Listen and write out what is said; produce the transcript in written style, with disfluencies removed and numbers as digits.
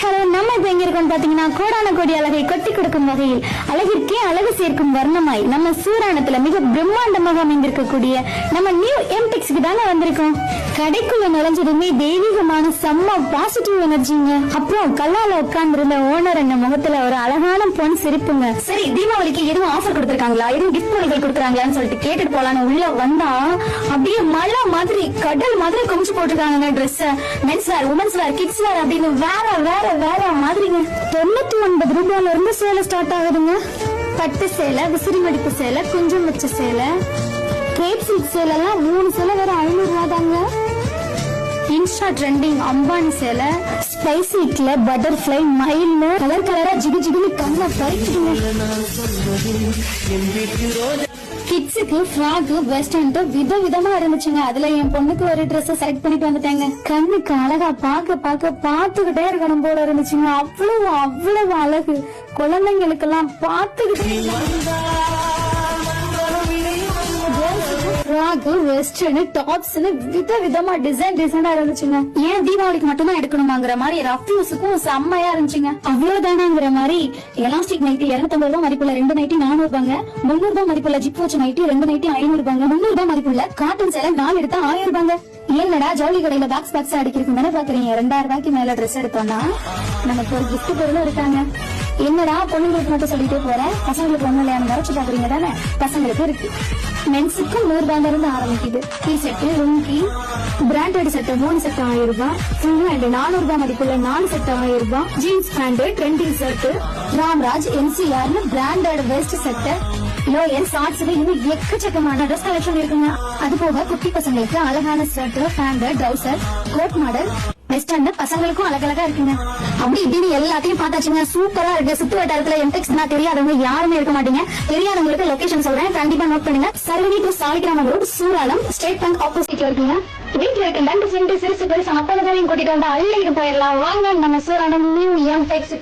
Hello, நம்ம இப்ப எங்க இருக்கோம் பாத்தீங்கன்னா, கோடான கோடி அழகை கொட்டி கொடுக்கும் வகையில் அழகிற்கே அழகு சேர்க்கும் வர்ணமாய் நம்ம சூராணத்துல மிக பிரம்மாண்டமாக அமைந்திருக்கக்கூடிய நம்ம நியூ எம்டெக்ஸ்க்கு தானே வந்திருக்கோம். கடைக்குள்ள நுழைஞ்சதுமே தெய்வீகமான செம்ம பாசிட்டிவ் எனர்ஜிங்க. அப்புறம் கல்லால உட்கார்ந்து இருந்த ஓனர் என்ன முகத்துல ஒரு அழகான பொன் சிரிப்புங்க. சரி, தீபாவளிக்கு எதுவும் ஆஃபர் கொடுத்திருக்காங்களா, எதுவும் கிஃப்ட் பொருட்கள் கொடுக்குறாங்களான்னு சொல்லிட்டு கேட்டுட்டு போலான்னு உள்ள வந்தா அப்படியே மழை மாதிரி கடல் மாதிரி குமிச்சு போட்டுருக்காங்க. ட்ரெஸ், மென்ஸ் வேர், உமன்ஸ் வேர், கிட்ஸ் வேர் அப்படின்னு வேற வேற வேற மாதிரிங்க. 99 ரூபாயில இருந்து சேலை ஸ்டார்ட் ஆகுதுங்க. பட்டு சேலை, விசிறி மடிப்பு சேலை, குஞ்சம் வச்ச சேலை, கிரேப் சில்க் சேலை எல்லாம் 3 சேலை வேற 500 ரூபா தாங்க. இன்ஸ்டா ட்ரெண்டிங் அம்பானி சேலை, ஸ்பைசிக்ல பட்டர்ஃபிளை, மயில்னு கலர் கலரா ஜிகு ஜிகுன்னு கண்ண பறிக்குதுங்க. கிட்ஸுக்கு ஃப்ராக், வெஸ்டர்ன் விதவிதமா இருந்துச்சுங்க. அதுல என் பொண்ணுக்கு ஒரு ட்ரெஸ் செலக்ட் பண்ணிட்டு வந்துட்டேங்க. கண்ணுக்கு அழகா பாத்துக்கிட்டே இருக்கணும் போல இருந்துச்சுங்க. அவ்வளவு அவ்வளவு அழகு. குழந்தைங்களுக்கு எல்லாம் பாத்துக்கிட்டே வெஸ்டர்ன் டாப்ஸ்னு விதவிதமா டிசைனா இருந்துச்சுங்க. ஏன் தீபாவளிக்கு மட்டும் தான் எடுக்கணுமாங்கிற மாதிரி ரஃப் யூஸுக்கும் செம்மையா இருந்துச்சுங்க. அவ்வளவுதானாங்கிற மாதிரி எலாஸ்டிக் நைட்டி 250 ரூபாய் மதிப்புள்ள 2 நைட்டி 400 ரூபாங்க. 300 ரூபாய் மதிப்புள்ள ஜிப் வச்ச நைட்டி 2 நைட்டி 500 ரூபாங்க. 300 ரூபாய் மதிப்புள்ள காட்டன் சேலை 4 எடுத்தா 1000 ரூபாங்க. ஏன்னடா ஜவுளி கடையில பாக்ஸ் அடிக்கிறதுக்கு தானே பாக்குறீங்க. 2000 ரூபாய்க்கு மேல ட்ரெஸ் எடுத்தோம்னா நமக்கு ஒரு கிஃப்ட் பொருளும் இருக்காங்க. என்னடா பொண்ணுங்களுக்கு மட்டும் சொல்லிட்டே போறேன், பசங்களுக்கு ஒண்ணு இல்லையா மறைச்சு பாக்குறீங்க தானே. பசங்களுக்கு இருக்கு. மென்ஸுக்கு 100 ரூபாயில இருந்து ஆரம்பிக்குது. T shirt, lungi, branded set 3 set 1000 ரூபாய். ஃபுல் ஹேண்ட் 400 ரூபாய் மதிப்புள்ள 4 செட் 1000 ரூபாய். Jeans pant, trending shirt, Ramraj, NCR branded vest set, lower, shorts இன்னும் எக்கச்சக்கமான ட்ரெஸ் கலெக்ஷன் இருக்குங்க. அது போக குட்டி பசங்களுக்கு அழகான shirt, pant, trouser, coat model, western பசங்களுக்கும் அழகழகா இருக்குங்க. அப்படி இப்படின்னு எல்லாத்தையும் பார்த்தாச்சுங்க. சூப்பரா இருக்கு. சுத்து வட்டாரத்துல எம்டெக்ஸ் தெரியாதவங்க யாருமே இருக்க மாட்டீங்க. தெரியாதவங்களுக்கு லொகேஷன் சொல்றேன், கண்டிப்பா நோட் பண்ணுங்க. Sarvani to Saligrama road, Suralam, State Bank ஆப்போசிட்ல இருக்குங்க. வீட்டுல இருக்க 2 சென்ட் சிறுசு பெருசு அப்பதான் கூட்டிட்டு வந்தா அள்ளிட்டு போயிடலாம். வாங்க நம்ம சூராளம் நியூ எம்டெக்ஸ்.